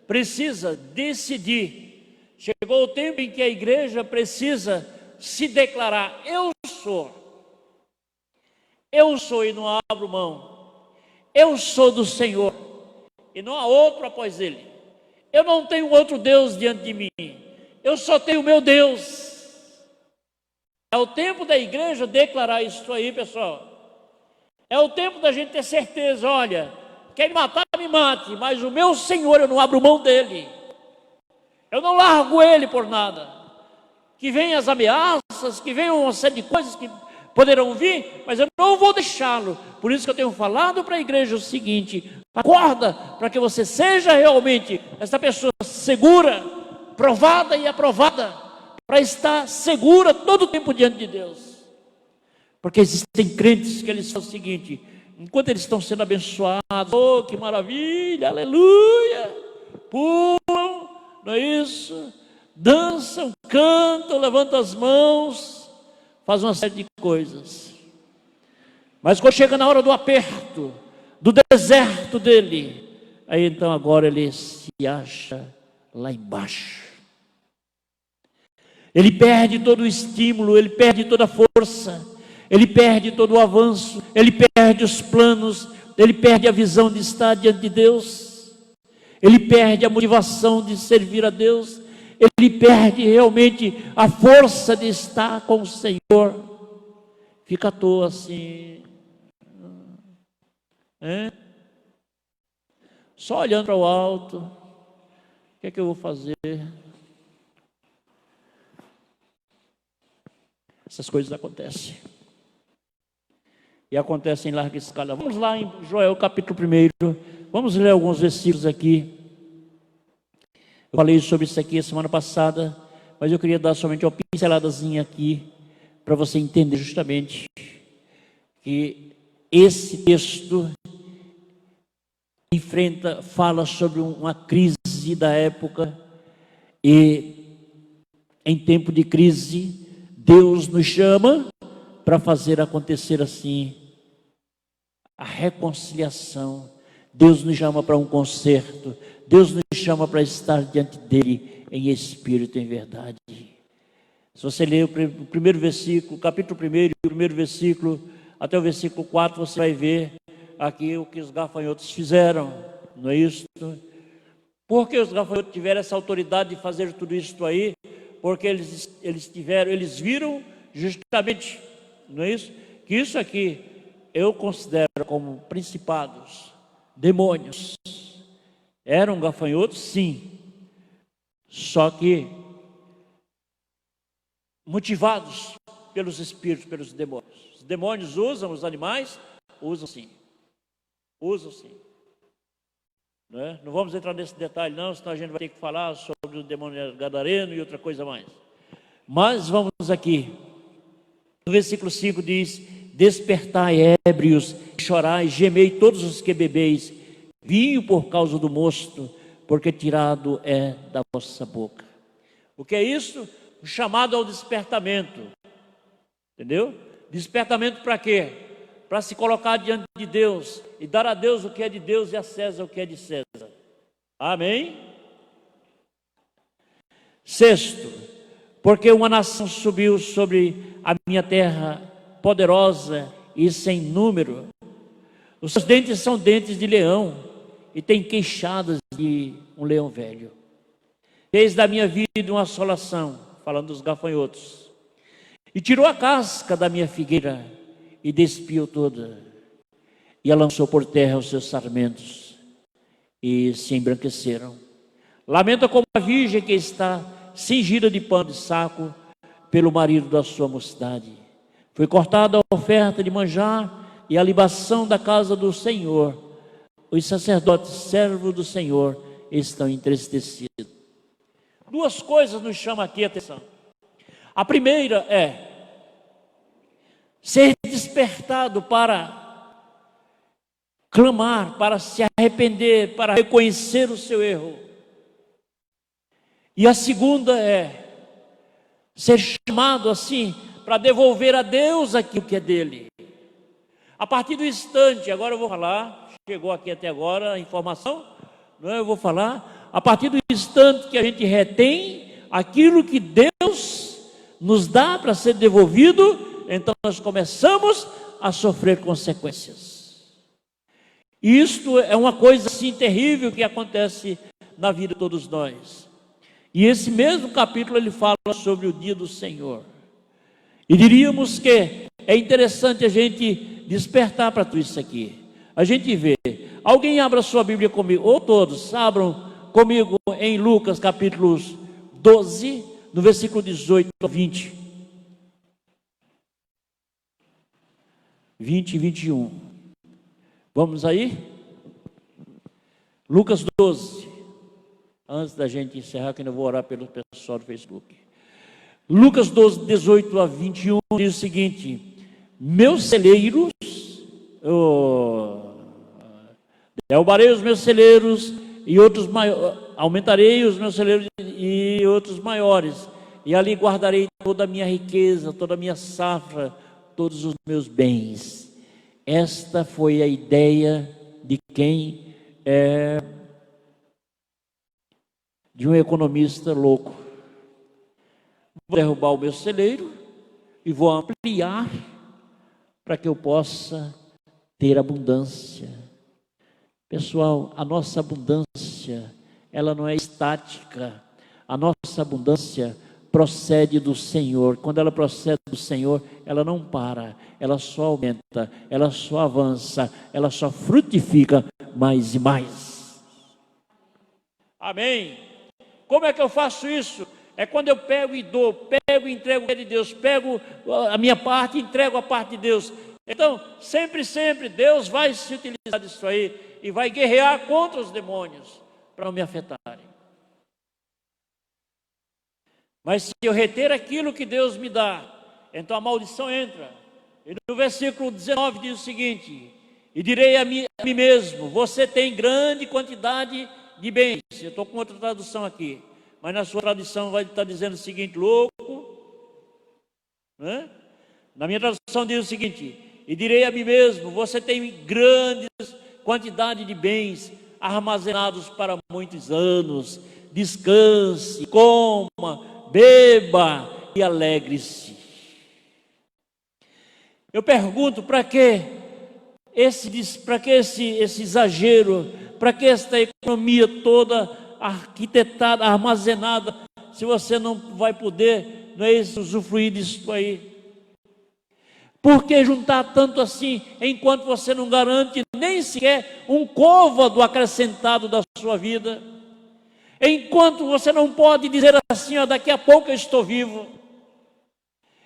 precisa decidir. Chegou o tempo em que a igreja precisa se declarar: eu sou e não abro mão, eu sou do Senhor e não há outro após Ele, eu não tenho outro Deus diante de mim, eu só tenho o meu Deus. É o tempo da igreja declarar isso aí, pessoal. É o tempo da gente ter certeza: olha, quer me matar, me mate, mas o meu Senhor eu não abro mão dele, eu não largo Ele por nada. Que venham as ameaças, que venham uma série de coisas que poderão vir, mas eu não vou deixá-lo. Por isso que eu tenho falado para a igreja o seguinte: acorda, para que você seja realmente essa pessoa segura, provada e aprovada, para estar segura todo o tempo diante de Deus. Porque existem crentes que eles falam o seguinte: enquanto eles estão sendo abençoados, oh, que maravilha, aleluia, pulam, não é isso? Dançam, cantam, levantam as mãos, fazem uma série de coisas. Mas quando chega na hora do aperto, do deserto dele, aí então agora ele se acha lá embaixo. Ele perde todo o estímulo, ele perde toda a força, ele perde todo o avanço, ele perde os planos, ele perde a visão de estar diante de Deus, ele perde a motivação de servir a Deus, ele perde realmente a força de estar com o Senhor. Fica à toa assim, só olhando para o alto. O que é que eu vou fazer? Essas coisas acontecem. E acontecem em larga escala. Vamos lá em Joel capítulo 1. Vamos ler alguns versículos aqui. Eu falei sobre isso aqui a semana passada, mas eu queria dar somente uma pinceladazinha aqui, para você entender justamente que esse texto fala sobre uma crise da época, e em tempo de crise, Deus nos chama para fazer acontecer assim a reconciliação. Deus nos chama para um concerto. Deus nos chama para estar diante dele em espírito e em verdade. Se você ler o primeiro versículo, capítulo 1, o primeiro versículo, até o versículo 4, você vai ver aqui o que os gafanhotos fizeram, não é isso? Por que os gafanhotos tiveram essa autoridade de fazer tudo isso aí? Porque eles viram justamente, não é isso? Que isso aqui eu considero como principados, demônios. Eram gafanhotos, sim, só que motivados pelos espíritos, pelos demônios. Os demônios usam os animais, usam sim. Não é? Não vamos entrar nesse detalhe não, senão a gente vai ter que falar sobre o demônio gadareno e outra coisa mais. Mas vamos aqui. No versículo 5 diz: despertai ébrios, chorai, gemei todos os que bebeis vinho por causa do mosto, porque tirado é da vossa boca. O que é isso? O chamado ao despertamento. Entendeu? Despertamento para quê? Para se colocar diante de Deus e dar a Deus o que é de Deus e a César o que é de César. Amém? Sexto, porque uma nação subiu sobre a minha terra, poderosa e sem número. Os seus dentes são dentes de leão e tem queixadas de um leão velho. Fez da minha vida uma assolação, falando dos gafanhotos, e tirou a casca da minha figueira e despiu toda, e a lançou por terra os seus sarmentos e se embranqueceram. Lamenta como a virgem que está cingida de pano de saco pelo marido da sua mocidade. Foi cortada a oferta de manjar e a libação da casa do Senhor. Os sacerdotes, servos do Senhor, estão entristecidos. Duas coisas nos chamam aqui a atenção. A primeira é ser despertado para clamar, para se arrepender, para reconhecer o seu erro. E a segunda é ser chamado assim para devolver a Deus aquilo que é dele. A partir do instante, agora eu vou falar, chegou aqui até agora a informação, não é? Eu vou falar, a partir do instante que a gente retém aquilo que Deus nos dá para ser devolvido, então nós começamos a sofrer consequências. E isto é uma coisa assim terrível que acontece na vida de todos nós. E esse mesmo capítulo ele fala sobre o dia do Senhor. E diríamos que é interessante a gente despertar para tudo isso aqui. A gente vê, alguém abra sua Bíblia comigo, ou todos abram comigo em Lucas capítulo 12, no versículo 18 a 20. 20 e 21. Vamos aí? Lucas 12. Antes da gente encerrar, que eu vou orar pelo pessoal do Facebook. Lucas 12, 18 a 21 diz o seguinte: meus celeiros, derrubarei os meus celeiros e outros maiores, aumentarei os meus celeiros e outros maiores, e ali guardarei toda a minha riqueza, toda a minha safra, todos os meus bens. Esta foi a ideia de quem de um economista louco. Vou derrubar o meu celeiro e vou ampliar para que eu possa ter abundância. Pessoal, a nossa abundância, ela não é estática. A nossa abundância procede do Senhor. Quando ela procede do Senhor, ela não para, ela só aumenta, ela só avança, ela só frutifica mais e mais. Amém? Como é que eu faço isso? É quando eu pego e dou, pego e entrego o que é de Deus, pego a minha parte e entrego a parte de Deus. Então, sempre, Deus vai se utilizar disso aí e vai guerrear contra os demônios para não me afetarem. Mas se eu reter aquilo que Deus me dá, então a maldição entra. E no versículo 19 diz o seguinte: e direi a mim mesmo, você tem grande quantidade de bens. Eu estou com outra tradução aqui, mas na sua tradução vai estar dizendo o seguinte: louco, né? Na minha tradução diz o seguinte: e direi a mim mesmo, você tem grandes quantidade de bens armazenados para muitos anos, descanse, coma, beba e alegre-se. Eu pergunto, para que esse exagero, para que esta economia toda arquitetada, armazenada, se você não vai poder, não é isso, usufruir disso aí? Por que juntar tanto assim, enquanto você não garante nem sequer um côvado acrescentado da sua vida? Enquanto você não pode dizer assim, ó, daqui a pouco eu estou vivo.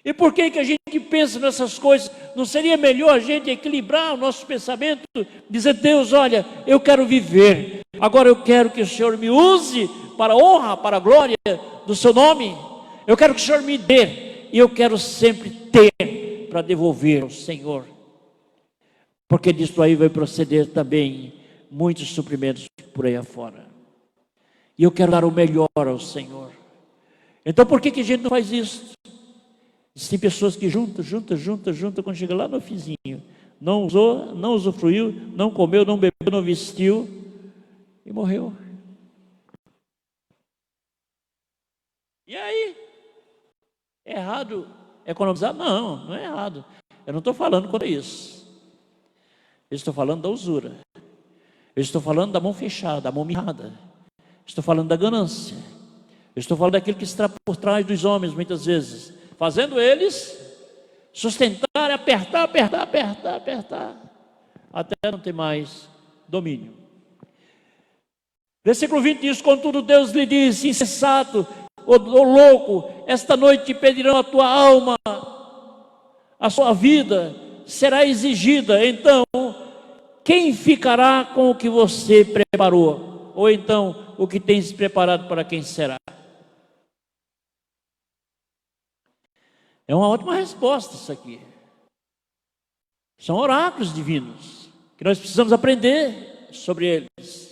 E por que a gente pensa nessas coisas? Não seria melhor a gente equilibrar o nosso pensamento, dizer: Deus, olha, eu quero viver, agora eu quero que o Senhor me use para a honra, para a glória do seu nome. Eu quero que o Senhor me dê, e eu quero sempre ter para devolver ao Senhor, porque disso aí vai proceder também muitos suprimentos por aí afora, e eu quero dar o melhor ao Senhor. Então por que a gente não faz isso? Tem pessoas que juntam, quando chega lá no finzinho, não usou, não usufruiu, não comeu, não bebeu, não vestiu, e morreu. E aí? É errado economizar? Não, não é errado. Eu não estou falando contra isso. Eu estou falando da usura. Eu estou falando da mão fechada, da mão mirrada. Estou falando da ganância. Eu estou falando daquilo que está por trás dos homens, muitas vezes, fazendo eles sustentar, apertar, até não ter mais domínio. Versículo 20 diz: contudo Deus lhe disse: insensato, ô louco, esta noite te pedirão a tua alma, a sua vida será exigida, então quem ficará com o que você preparou? Ou então o que tens preparado, para quem será? É uma ótima resposta isso aqui. São oráculos divinos que nós precisamos aprender sobre eles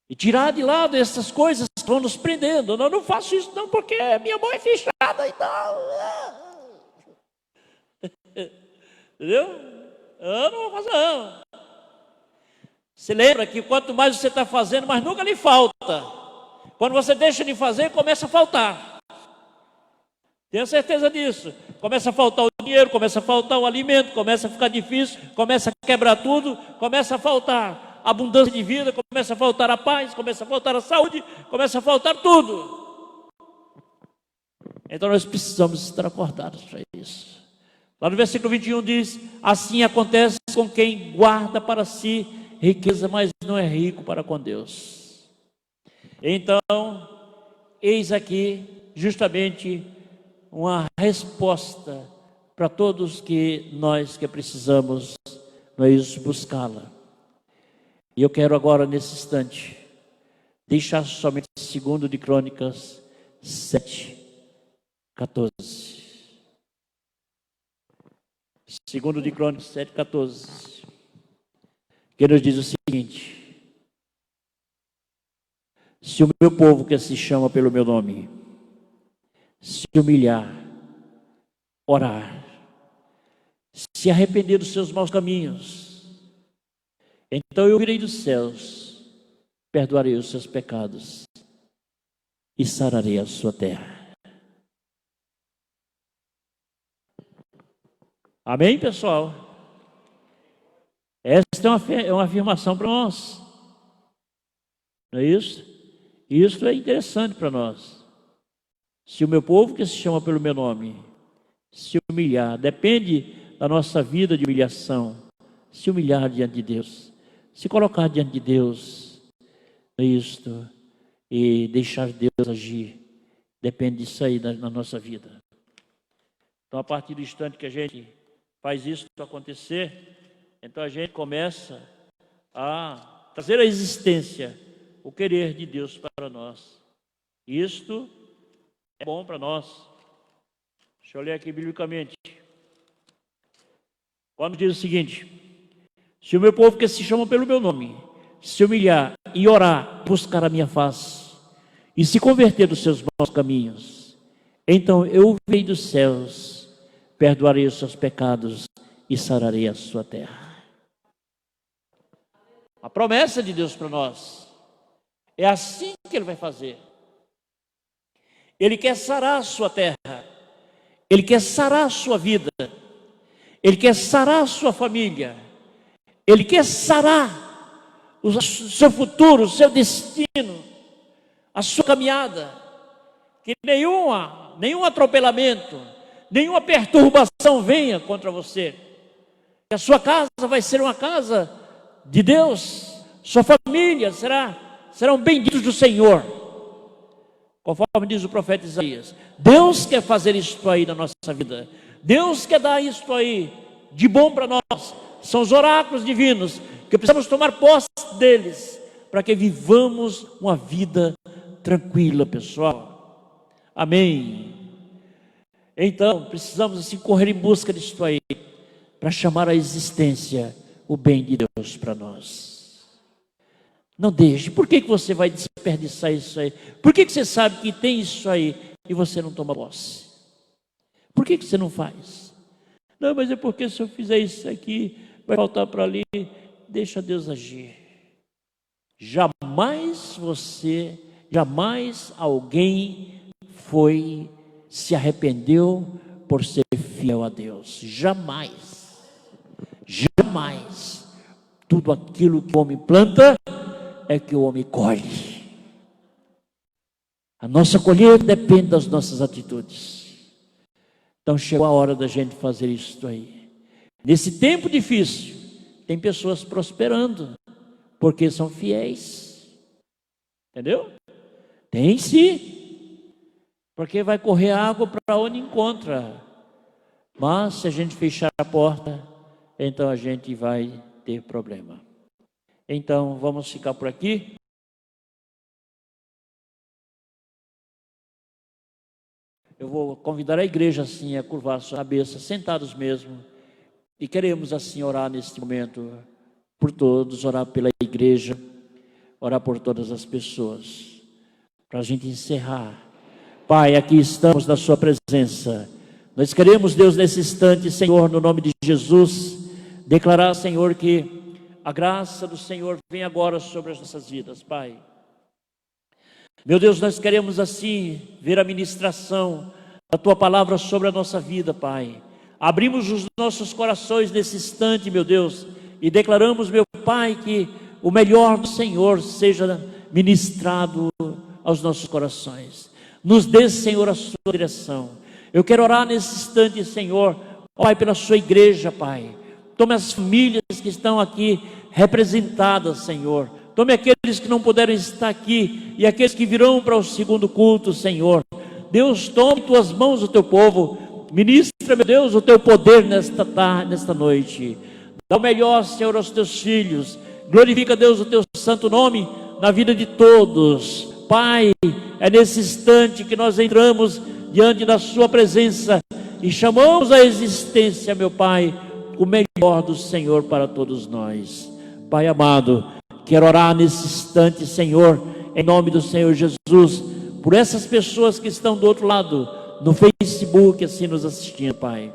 e tirar de lado essas coisas que vão nos prendendo. Eu não faço isso não, porque minha mão é fechada e tal. Entendeu? Eu não vou fazer não. Se lembra que quanto mais você está fazendo, mais nunca lhe falta. Quando você deixa de fazer, começa a faltar. Tenha certeza disso. Começa a faltar o dinheiro, começa a faltar o alimento, começa a ficar difícil, começa a quebrar tudo, começa a faltar abundância de vida, começa a faltar a paz, começa a faltar a saúde, começa a faltar tudo. Então nós precisamos estar acordados para isso. Lá no versículo 21 diz: assim acontece com quem guarda para si riqueza, mas não é rico para com Deus. Então, eis aqui justamente uma resposta para todos que nós que precisamos, não é isso, buscá-la. E eu quero agora, nesse instante, deixar somente 2 de Crônicas 7:14. 2 de Crônicas 7:14, que nos diz o seguinte: se o meu povo, que se chama pelo meu nome, se humilhar, orar, se arrepender dos seus maus caminhos, então eu virei dos céus, perdoarei os seus pecados e sararei a sua terra. Amém, pessoal? Esta é uma afirmação para nós, não é isso? Isso é interessante para nós. Se o meu povo, que se chama pelo meu nome, se humilhar, depende da nossa vida de humilhação, se humilhar diante de Deus, se colocar diante de Deus, é isto, e deixar Deus agir, depende disso aí na nossa vida. Então, a partir do instante que a gente faz isso acontecer, então a gente começa a trazer à existência o querer de Deus para nós. Isto é bom para nós. Deixa eu ler aqui biblicamente. Quando diz o seguinte: se o meu povo, que se chama pelo meu nome, se humilhar e orar, buscar a minha face e se converter dos seus maus caminhos, então eu virei dos céus, perdoarei os seus pecados e sararei a sua terra. A promessa de Deus para nós é assim que Ele vai fazer. Ele quer sarar a sua terra, Ele quer sarar a sua vida, Ele quer sarar a sua família, Ele quer sarar o seu futuro, o seu destino, a sua caminhada. Que nenhum atropelamento, nenhuma perturbação venha contra você. Que a sua casa vai ser uma casa de Deus, sua família serão benditos do Senhor, conforme diz o profeta Isaías. Deus quer fazer isto aí na nossa vida, Deus quer dar isto aí de bom para nós. São os oráculos divinos que precisamos tomar posse deles, para que vivamos uma vida tranquila, pessoal. Amém. Então precisamos assim correr em busca disto aí, para chamar à existência o bem de Deus para nós. Não deixe. Por que você vai desperdiçar isso aí? Por que você sabe que tem isso aí e você não toma posse? Por que você não faz? Não, mas é porque se eu fizer isso aqui, vai faltar para ali. Deixa Deus agir. Jamais alguém se arrependeu por ser fiel a Deus. Jamais. Jamais. Tudo aquilo que o homem planta é que o homem colhe. A nossa colheita depende das nossas atitudes. Então chegou a hora da gente fazer isso aí. Nesse tempo difícil, tem pessoas prosperando, porque são fiéis. Entendeu? Tem sim. Porque vai correr água para onde encontra. Mas se a gente fechar a porta, então a gente vai ter problema. Então vamos ficar por aqui. Eu vou convidar a igreja assim a curvar a sua cabeça, sentados mesmo. E queremos assim orar neste momento por todos, orar pela igreja, orar por todas as pessoas. Para a gente encerrar. Pai, aqui estamos na sua presença. Nós queremos, Deus, nesse instante, Senhor, no nome de Jesus, declarar, Senhor, que a graça do Senhor vem agora sobre as nossas vidas, Pai. Meu Deus, nós queremos assim ver a ministração da Tua palavra sobre a nossa vida, Pai. Abrimos os nossos corações nesse instante, meu Deus, e declaramos, meu Pai, que o melhor do Senhor seja ministrado aos nossos corações. Nos dê, Senhor, a sua direção. Eu quero orar nesse instante, Senhor, ó Pai, pela sua igreja, Pai. Tome as famílias que estão aqui representadas, Senhor. Tome aqueles que não puderam estar aqui e aqueles que virão para o segundo culto, Senhor. Deus, tome em tuas mãos o teu povo. Ministra, meu Deus, o teu poder nesta tarde, nesta noite. Dá o melhor, Senhor, aos teus filhos. Glorifica, Deus, o teu santo nome na vida de todos. Pai, é nesse instante que nós entramos diante da sua presença e chamamos à existência, meu Pai, o melhor do Senhor para todos nós. Pai amado, quero orar nesse instante, Senhor, em nome do Senhor Jesus, por essas pessoas que estão do outro lado, no Facebook, assim nos assistindo, Pai.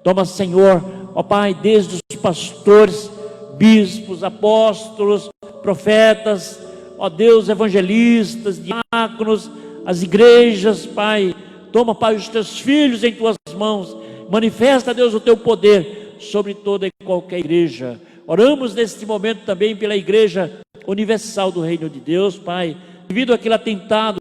Toma, Senhor, ó Pai, desde os pastores, bispos, apóstolos, profetas, ó Deus, evangelistas, diáconos, as igrejas, Pai. Toma, Pai, os teus filhos em tuas mãos. Manifesta, Deus, o teu poder sobre toda e qualquer igreja. Oramos neste momento também pela Igreja Universal do Reino de Deus, Pai. Devido àquele atentado,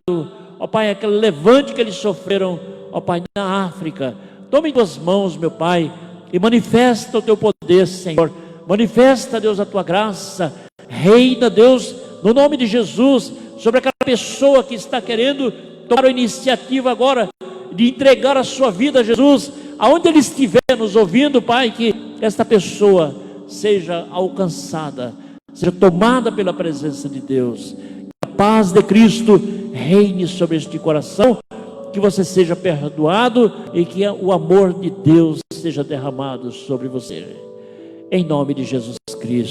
ó Pai, aquele levante que eles sofreram, ó Pai, na África. Toma em tuas mãos, meu Pai, e manifesta o teu poder, Senhor. Manifesta, Deus, a tua graça. Reina, Deus, no nome de Jesus, sobre aquela pessoa que está querendo tomar a iniciativa agora de entregar a sua vida a Jesus, aonde ele estiver nos ouvindo, Pai, que esta pessoa seja alcançada, seja tomada pela presença de Deus. Que a paz de Cristo reine sobre este coração, que você seja perdoado e que o amor de Deus seja derramado sobre você. Em nome de Jesus Cristo.